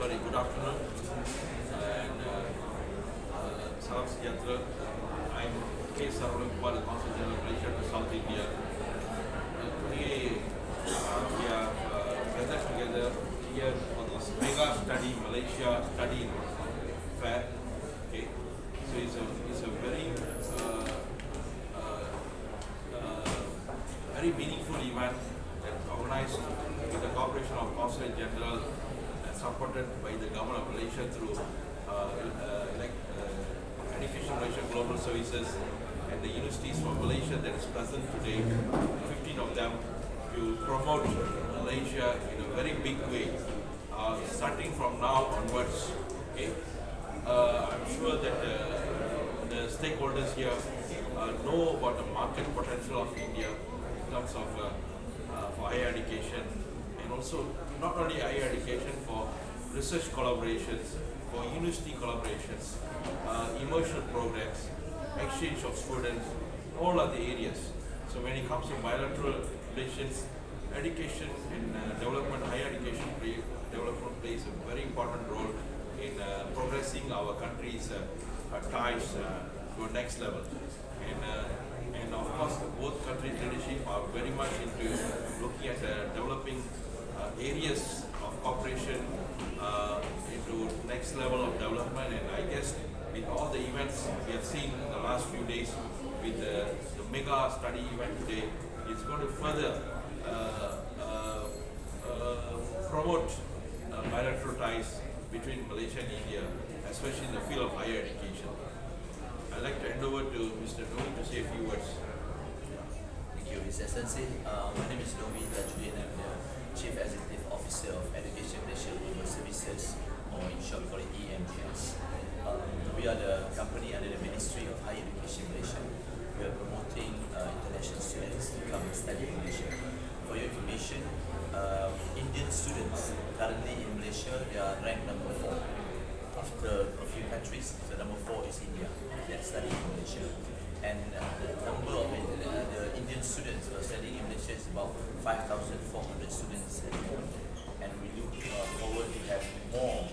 very good afternoon. And Salam Sejahtera. I'm Counsellor, Counsellor General Malaysia to South India. Today we are gathered together here for this mega study Malaysia study fair. Okay, so it's a very very meaningful event that's organized with the cooperation of Counsellor General and supported by the Government of Malaysia through Education Malaysia Global Services and the universities from Malaysia that is present today, 15 of them, to promote Malaysia in a very big way, starting from now onwards. Okay, I'm sure that the stakeholders here know about the market potential of India in terms of for higher education, and also not only higher education, for research collaborations, for university collaborations, immersion programs, exchange of students, all other areas. So when it comes to bilateral relations, education and development, higher education development plays a very important role in progressing our country's ties to a next level. And of course, both countries' leadership are very much into looking at developing areas of cooperation into next level of development. And I guess with all the events we have seen in the last few days, with the mega study event today, it's going to further promote bilateral ties between Malaysia and India, especially in the field of higher education. I'd like to hand over to Mr. Novi to say a few words. Thank you, His Excellency. My name is Novi Tajudin. I'm the Chief Executive Officer of Education Malaysia Global Services, or in short we call it EMGS. We are the company under the Ministry of Higher Education Malaysia. We are promoting international students to come and study in Malaysia. For your information, Indian students currently in Malaysia, they are ranked number 4. After a few countries, so number 4 is India that study in Malaysia. And the number of the Indian students who are studying in Malaysia is about 5,400 students at the moment. And we look forward to have more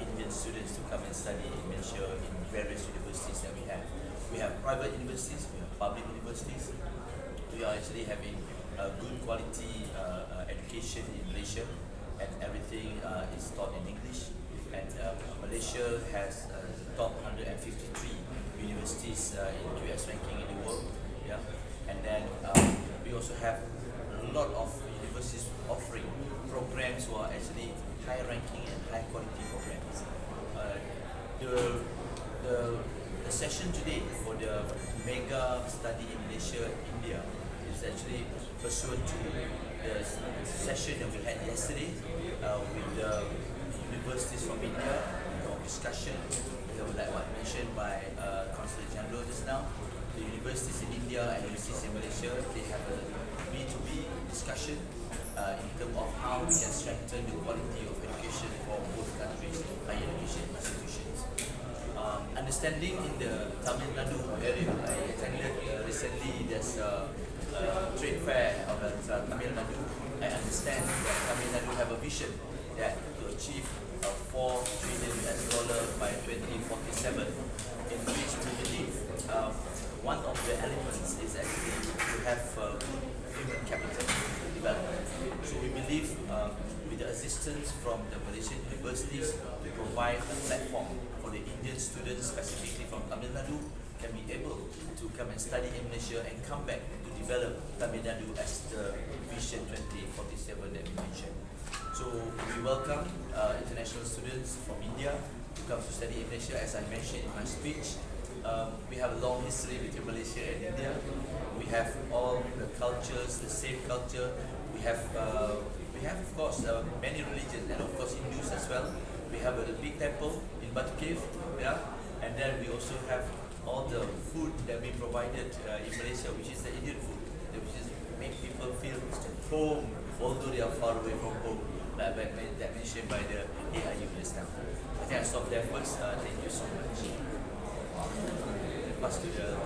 Indian students to come and study in Malaysia in various universities that we have. We have private universities, we have public universities. We are actually having good quality education in Malaysia, and everything is taught in English. And Malaysia has the top 153 universities in QS ranking in the world. Yeah, and then we also have a lot of universities offering programs who are actually high ranking and high quality programs. The session today for the mega study in Malaysia, India, is actually pursuant to the session that we had yesterday with the universities from India, discussion, like what mentioned by Counsellor General just now. The universities in India and universities in Malaysia, they have a B2B discussion in terms of how we can strengthen the quality of education for both countries' higher education institutions. Understanding in the Tamil Nadu area, I attended recently there's a trade fair of Tamil Nadu. I understand that Tamil Nadu have a vision that to achieve $4 trillion by 2047, in which we believe one of the elements is actually to have good human capital development. So we believe with the assistance from the Malaysian universities to provide a platform for the Indian students, specifically from Tamil Nadu, can be able to come and study in Malaysia and come back to develop Tamil Nadu as the Vision 2047 that we mentioned. So we welcome international students from India to come to study in Malaysia. As I mentioned in my speech, we have a long history between Malaysia and India. We have all the cultures, the same culture. We have of course many religions, and of course Hindus as well. We have a big temple in Batu Cave, yeah, and then we also have all the food that we provided in Malaysia, which is the Indian food, which is make people feel home, although they are far away from home. That mentioned by the AIU just now. I think I'll stop there first. Thank you so much. Pass to the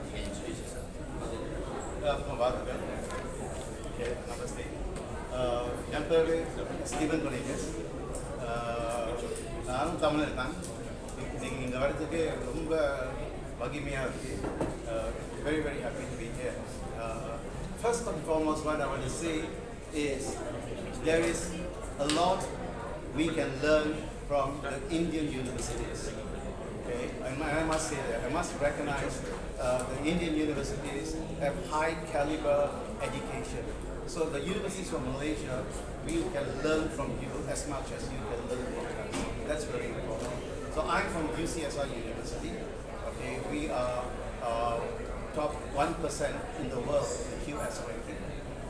introduce yourself. Okay, namaste. என் பேர் Steven கொனிகஸ். நானும் தமிழர் தான். நீங்கள் இங்கே வரதுக்கு ரொம்ப மகிமையாக இருக்குது. Very, very happy to be here. First and foremost, what I want to say is there is a lot we can learn from the Indian universities. Okay? I must say that. I must recognize the Indian universities have high caliber education. So the universities from Malaysia, we can learn from you as much as you can learn from us. That's very important. So I'm from UCSR University. Okay, we are top 1% in the world in the QS ranking.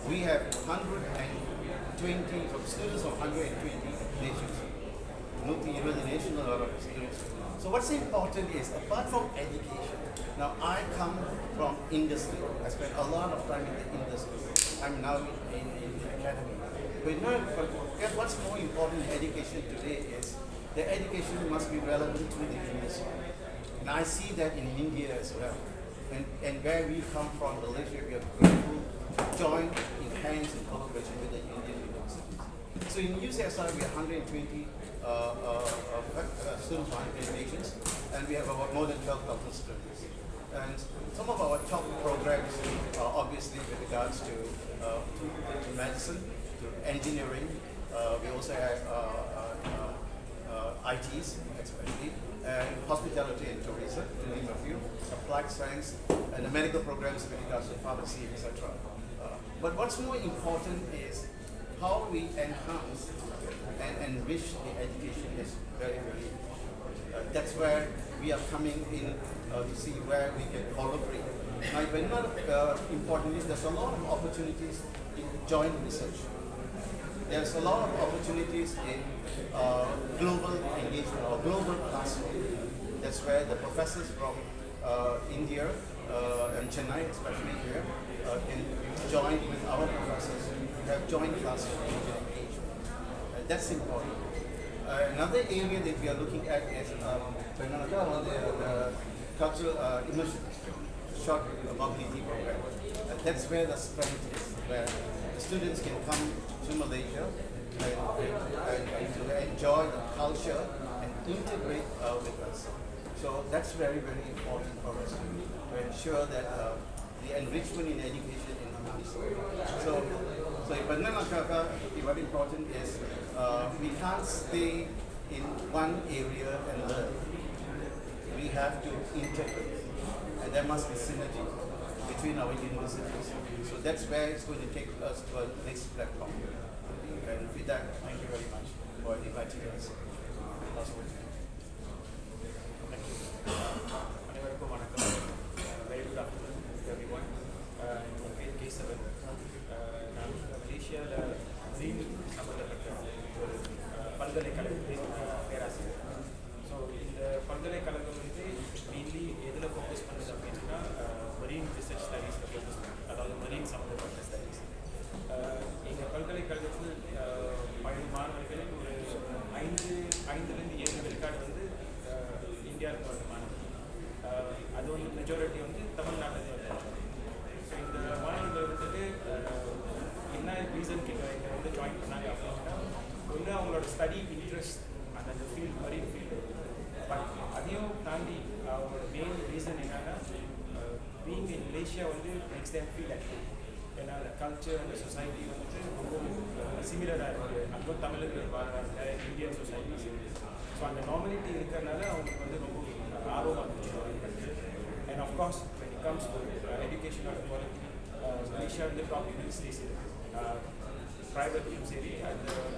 We have 120 students from 120 nations. Multi-20 national students. So what's important is, apart from education, now I come from industry. I spent a lot of time in the industry. I'm now in the academy. But what's more important in education today is the education must be relevant to the industry. And I see that in India as well. And where we come from, Malaysia, we are grateful to join in hands in collaboration with the Indian universities. So in UCSR, we have 120 students from 100 nations, and we have about more than 12,000 students. And some of our top programs are obviously with regards to medicine, to engineering. We also have ITs, especially, and hospitality and tourism, to name a few, applied science, and the medical programs with regards to pharmacy, etc. But what's more important is how we enhance and enrich the education is very, very important. That's where we are coming in to see where we can collaborate. Now, very important is there's a lot of opportunities in joint research. There's a lot of opportunities in global engagement or global classroom. That's where the professors from India and Chennai, especially here, can join with our professors. We have joint classroom engagement. That's important. Another area that we are looking at is the cultural immersion, short mobility program. That's where the strength is, where the students can come to Malaysia and to enjoy the culture and integrate with us. So that's very, very important for us to ensure that the enrichment in education enhances. So what important is we can't stay in one area and learn. We have to integrate, and there must be synergy between our universities. So that's where it's going to take us to our next platform. And with that, thank you very much for inviting us. அனைவருக்கும் வணக்கம். Very good afternoon everyone. என் பேர் கேசவன். நான் மலேசியாவில் marine சம்பந்தப்பட்ட ஒரு பல்கலைக்கழகத்தின் பேராசிரியர். ஸோ இந்த பல்கலைக்கழகம் வந்து மெயின்லி எதில் ஃபோக்கஸ் பண்ணுது அப்படின்னா மரீன் ரிசர்ச் ஸ்டடீஸில் ஃபோக்கஸ் பண்ணுது, அதாவது மரீன் சம்மந்தப்பட்ட ஸ்டடீஸ். எங்கள் பல்கலைக்கழகத்தில் பழைய மாணவர்களில் ஒரு 5-7 விழுக்காடு வந்து இந்தியாவுக்கு வந்த மாணவர்கள். அது வந்து மெஜாரிட்டி வந்து தமிழ்நாட்டில் வந்தாங்க. ஸோ இந்த மாணவர்கள் வந்துட்டு என்ன ரீசன் இங்கே வந்து ஜாயின் பண்ணாங்க அப்படின்னா, ஒன்று அவங்களோட ஸ்டடி இன்ட்ரெஸ்ட் அந்த ஃபீல்ட் மரீன் ஃபீல்டு. பட் அதையும் தாண்டி அவங்களோட மெயின் ரீசன் என்னன்னா, பீயிங் இன் மலேசியா வந்து மேக்ஸ் தேம் ஃபீல் ஆக்டிவ். ஏன்னா அந்த கல்ச்சர் அந்த சொசைட்டி வந்துட்டு ரொம்ப சிமிலராக இருக்குது. அங்கே தமிழர்கள் வாழ்றாங்க, இந்தியன் சொசைட்டிஸ் இருக்குது. ஸோ அந்த நார்மலிட்டி இருக்கிறதுனால அவங்களுக்கு வந்து ரொம்ப ஆர்வமாக இருந்துச்சு. And of course when it comes to educational quality, Malaysia வந்து டாப் யூனிவர்சிட்டிஸ் இருக்குது, ப்ரைவேட்லையும் சரி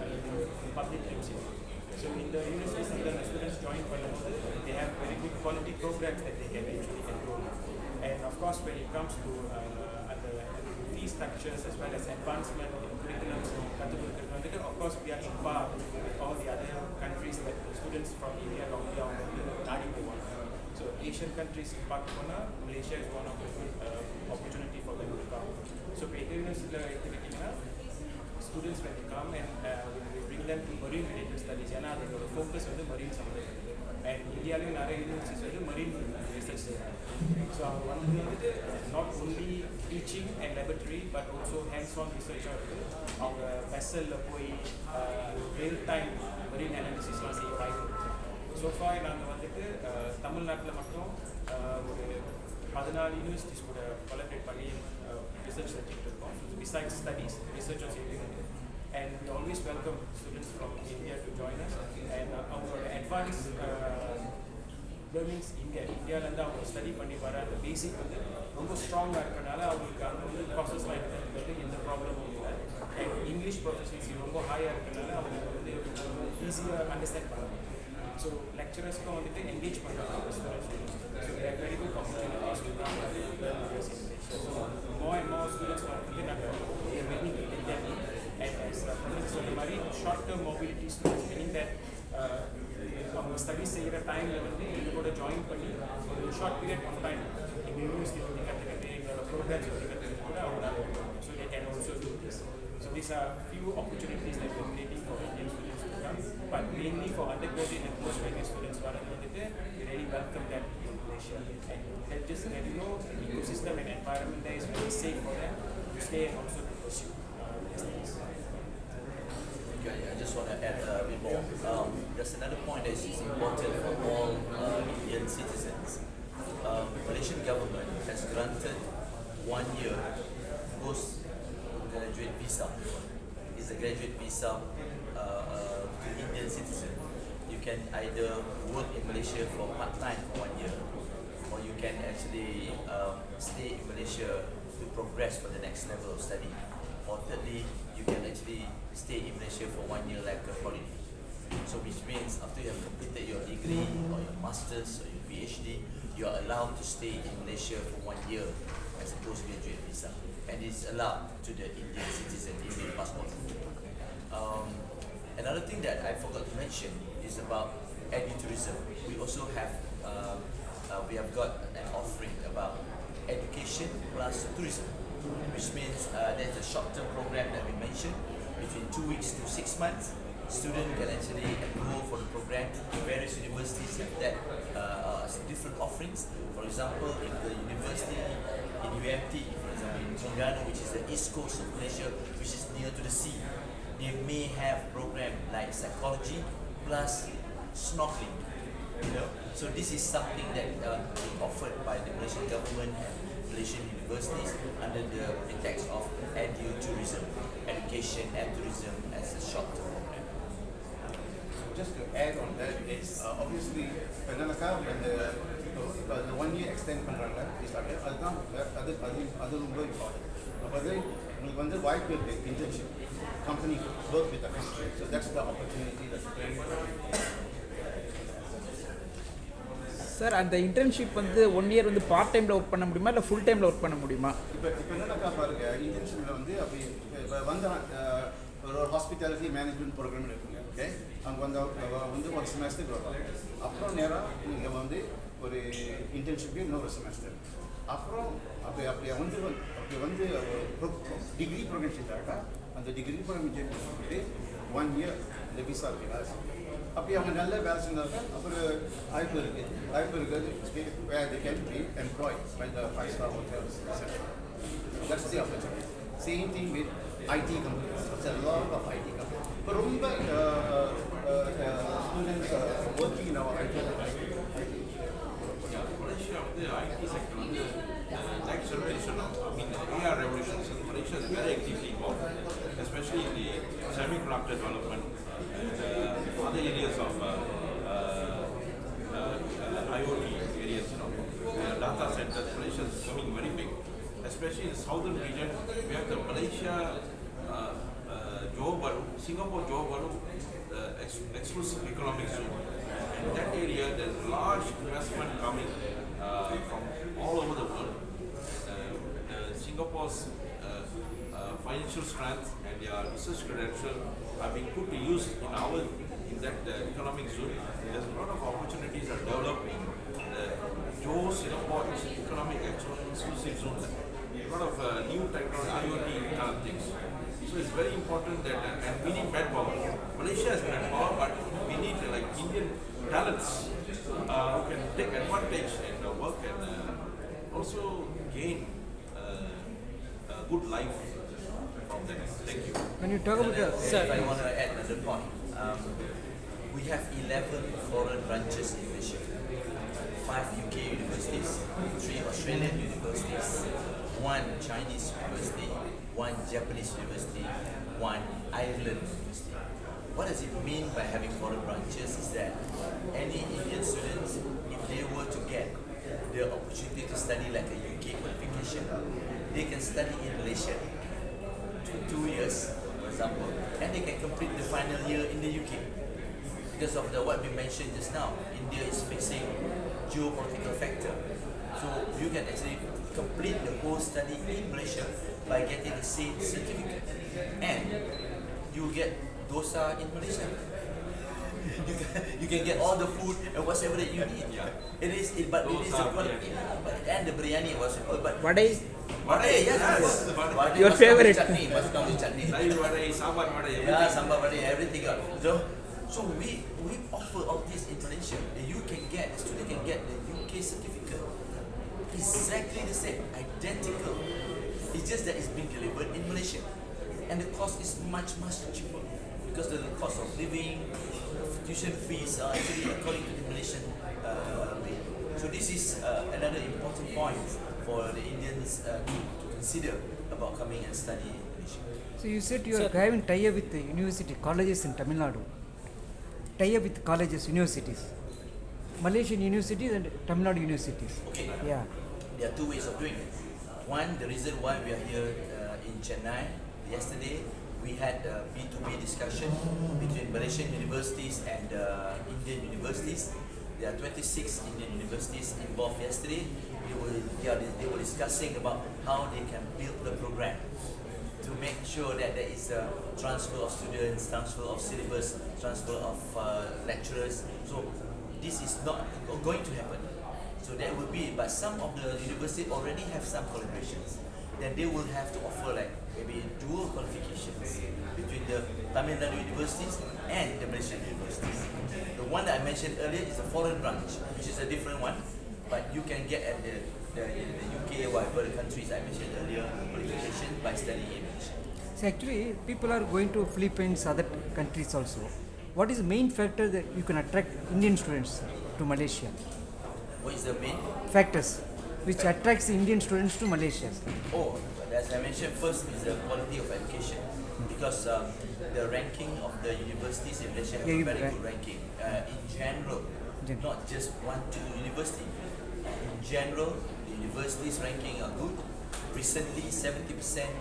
அல்லது பப்ளிக்லையும் சரி. ஸோ இந்த யூனிவர்சிட்டிஸ் வந்து அந்த ஸ்டூடெண்ட்ஸ் ஜாயின் பண்ணும்போது they have very good quality programs that they can actually enroll. And of course when it comes to the fee structures as well as advancement in curriculums, of course we are in par with all the other countries that the students from India long down நாடி போவாங்க. So Asian countries பார்க்க போனால் Malaysia is one of the good opportunity for them to come. So இப்போ எங்கள் யூனிவர்சிட்டியில் எடுத்துக்கிட்டிங்கன்னா students when they come and we bring them to marine related studies, ஏன்னா அதோட ஃபோக்கஸ் வந்து marine சம்மந்தப்பட்டது. and இந்தியாவிலேயும் நிறைய யூனிவர்சிட்டிஸ் வந்து மரீன் ரிசர்ச் செய்கிறாங்க. ஸோ அவங்க வந்துட்டு not only teaching and laboratory but also hands on ரிசர்ச்சாக இருக்குது. அவங்க வெசலில் போய் ரியல் டைம் மரீன் அனாலிசிஸ்லாம் செய்ய வாய்ப்பு இருக்குது. சோஃபா நாங்கள் வந்துட்டு தமிழ்நாட்டில் மட்டும் ஒரு 14 யூனிவர்சிட்டிஸ் கூட கொலாபரேட் பண்ணி ரிசர்ச் செஞ்சுட்டு இருக்கோம். பிசைட்ஸ் ஸ்டடீஸ் ரிசர்ச் செய்யுங்க. And we always welcome students from India to join us. And our advanced learnings இந்தியாவிலேருந்து அவங்க ஸ்டடி பண்ணி வர அந்த பேசிக் வந்து ரொம்ப ஸ்ட்ராங்காக இருக்கிறனால அவங்களுக்கு அந்த வந்து ப்ராசஸ்லாம் இருக்கிறது எந்த ப்ராப்ளமும் இல்லை. அண்ட் இங்கிலீஷ் ப்ரொஃபஷன்சி ரொம்ப ஹையாக இருக்கிறனால அவங்களுக்கு வந்து ஈஸியாக அண்டர்ஸ்டாண்ட் பண்ண முடியும். ஸோ லெக்சரர்ஸ்க்கும் வந்துட்டு என்கேஜ் பண்ணுறாங்க students. So there very good opportunities to come and learn English. So more and more students வந்து நாங்கள் வெயிட்டிங் இந்தியா. And as சொன்ன மாதிரி short term mobility students meaning that அவங்க ஸ்டடிஸ் செய்கிற டைமில் வந்து எங்கள் கூட ஜாயின் பண்ணி ஒரு ஷார்ட் பீரியட் ஆஃப் டைம் எங்கள் யூனிவர்சிட்டி பற்றி கற்றுக்கிட்டு எங்களோட ப்ரோக்ராம்ஸ் பற்றி கற்றுக்கிட்டு கூட அவங்களால so they can also do this. So these are few opportunities that we are creating for Indian students to come, but mainly for undergraduate and postgraduate students வரது வந்துட்டு we really welcome them in Malaysia and that just let you know the ecosystem and environment there is very safe for them to stay and also to pursue their studies. I just want to add a bit more. There's another point that is important for all Indian citizens. Malaysian government has granted 1 year postgraduate visa. It's a graduate visa to Indian citizens. You can either work in Malaysia for part-time for 1 year, or you can actually stay in Malaysia to progress for the next level of study. Or thirdly, you can actually stay in Malaysia for 1 year like a holiday. So which means after you have completed your degree or your master's or your PhD, you are allowed to stay in Malaysia for 1 year as a postgraduate visa. And it's allowed to the Indian citizen, Indian passport. Another thing that I forgot to mention is about edutourism. We also have we have got an offering about education plus tourism, which means there's a short-term program that we mentioned between 2 weeks to 6 months. Students can actually enroll for the program. Various universities have that different offerings. For example, in the university in UMT, for example, in Terengganu, which is the east coast of Malaysia, which is near to the sea, they may have program like psychology plus snorkeling. You know, so this is something that is offered by the Malaysian government and Malaysian universities under the pretext of edutourism, education and tourism as a short-term program. Just to add on that is obviously penalaka when the 1 year extend பண்றாங்க அதுதான் அது ரொம்ப important. அப்போ உங்களுக்கு வந்து வாய்ப்பு இருக்கு internship company work with the country, so that's the opportunity that's very sir அந்த இன்டர்ன்ஷிப் வந்து 1 இயர் வந்து பார்ட் டைமில் ஒர்க் பண்ண முடியுமா இல்லை ஃபுல் டைமில் ஒர்க் பண்ண முடியுமா? இப்போ என்னக்கா பாருங்க, இன்டர்ன்ஷிப்பில் வந்து அப்படி இப்போ வந்து ஒரு ஹாஸ்பிட்டாலிட்டி மேனேஜ்மெண்ட் ப்ரோக்ராம் இருக்குங்க. ஓகே, அங்கே வந்து ஒரு செமஸ்டருக்கு வருவாங்க. அப்புறம் நேராக நீங்கள் வந்து ஒரு இன்டர்ன்ஷிப்பு இன்னொரு செமஸ்டர். அப்புறம் அப்படி வந்து டிகிரி ப்ரோக்ராம் செஞ்சாக்கா அந்த டிகிரி ப்ரோக்ராம் செஞ்சுட்டு 1 இயர் இந்த விசா இருக்கு வேலை செய்யும். அப்படி அவங்க நல்ல வேலை செஞ்சாக்கா அப்புறம் வாய்ப்பு இருக்குது where they can be employed by the 5-star hotels, etc. That's the opportunity. Same thing with IT companies. There's a lot of IT companies. But ரொம்ப students working in our IT. Malaysia வந்து IT sector வந்து next generation of AI revolution. Malaysia is very actively involved, especially in the semiconductor development and other areas of IoT areas, data centers. Malaysia is becoming very big, especially in the southern region. We have the Malaysia, Johor Bahru, Singapore Johor Bahru exclusive economic zone. In that area, there's large investment coming from all over the world. Singapore's financial strength and their research credentials are being put to use in that economic zone. There's a lot of opportunities are developing. Johor Singapore economic exclusive zone. A lot of new technology, IoT kind of things. So it's very important that and we need manpower. Malaysia has manpower, but we we need like Indian talents who can take advantage and work and also gain a good life from them. Thank you. When you talk about the If I want to add another point, we have 11 foreign branches in Malaysia. 5 UK universities, 3 Australian universities, 1 Chinese university, 1 Japanese university, 1 Ireland university. What does it mean by having foreign branches is that any Indian students, if they were to get the opportunity to study like a UK qualification, they can study in Malaysia for 2 years, for example, and they can complete the final year in the UK. Because of what we mentioned just now, India is facing geopolitical factor. So you can actually complete the whole study in Malaysia by getting the same certificate. And you get dosa in Malaysia. You can get all the food and whatever that you need. Yeah. It is a quality. And the biryani was but vadai, Vadai, yes. Vadai Your must come with favorite. chutney, must come with chutney. Dai vadai, sambar vadai, Yeah, everything. sambar vadai, everything. So we offer all this in Malaysia. The student can get the UK certificate. Exactly the same, identical. It's just that it's being delivered in Malaysia. And the cost is much cheaper. Because the cost of living, tuition fees are actually according to the Malaysian rate. So this is another important point for the Indians to consider about coming and studying in Malaysia. So you said you are having tie-up with the university colleges in Tamil Nadu. Tie-up with colleges, universities. Malaysian universities and Tamil Nadu universities. Okay. Yeah. There are 2 ways of doing it. One, the reason why we are here in Chennai, yesterday we had a B2B discussion between Malaysian universities and Indian universities. There are 26 Indian universities involved yesterday. They were discussing about how they can build the program to make sure that there is a transfer of students, transfer of syllabus, transfer of lecturers. So this is not going to happen. So there will be, but some of the universities already have some collaborations. Then they will have to offer like maybe dual qualifications between the Tamil Nadu universities and the Malaysian universities. The one that I mentioned earlier is a foreign branch, which is a different one, but you can get at the UK, whatever the countries I mentioned earlier, qualification by studying in Malaysia. So actually, people are going to Philippines, other countries also. What is the main factor that you can attract Indian students to Malaysia? What is the main? Factors which attracts Indian students to Malaysia. Oh, as I mentioned first is the quality of education, because the ranking of the universities in Malaysia have a very good ranking. In general, not just 1-2 university. In general, the universities ranking are good. Recently, 70%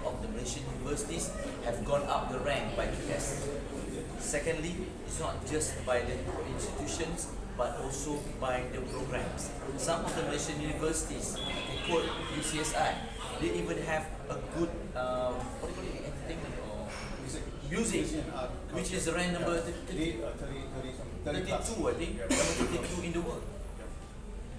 of the Malaysian universities have gone up the rank by QS. Secondly, it's not just by the institutions, but also by the programs. Some of the Malaysian universities, they quote UCSI, they even have a good what do you call it, entertainment or music, which is ranked number 32, I think, number 32 in the world.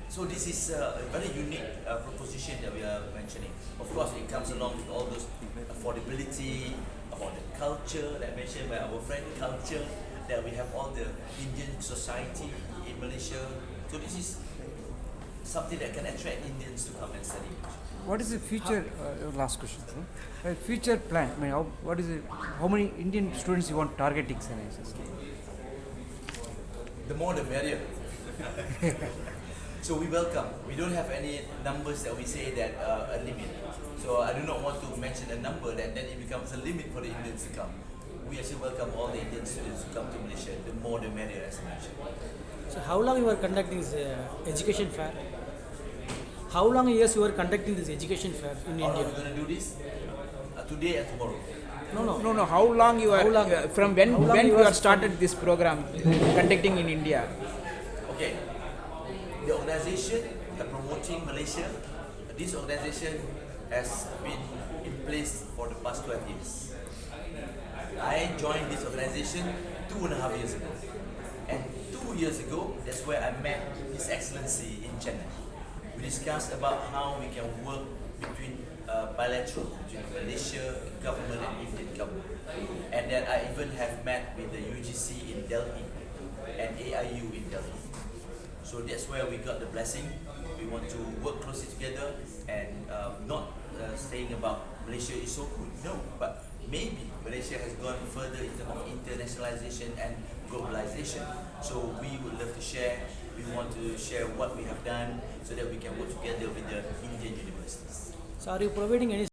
So this is a very unique proposition that we are mentioning. Of course, it comes along with all those affordability, about the culture that mentioned by our friend, culture, that we have all the Indian society in Malaysia. So this is something that can attract Indians to come and study. What is the future? Last question. Future plan. I mean, what is it? How many Indian students you want targeting? The more the merrier. So we welcome. We don't have any numbers that we say that a limit. So I do not want to mention a number that then it becomes a limit for the Indians to come. We actually welcome all the Indian students to come to Malaysia. The more the merrier, as I mentioned. So how long you are conducting this education fair? How long years you are conducting this education fair in How long India? are we going to do this? Today and tomorrow. No. How long you are? How long? From when How long you you are are started this program conducting in India? Okay. The organization promoting Malaysia, this organization has been in place for the past 12 years. I joined this organization 2.5 years ago. And 2 years ago, that's where I met His Excellency in Chennai. We discussed about how we can work between bilateral between Malaysia government and Indian government. And then I even have met with the UGC in Delhi and AIU in Delhi. So that's where we got the blessing. We want to work closely together and not saying about Malaysia is so good, no, but maybe Malaysia has gone further in terms of internationalization and globalization. So we would love to share. We want to share what we have done so that we can work together with the Indian universities. So are you providing any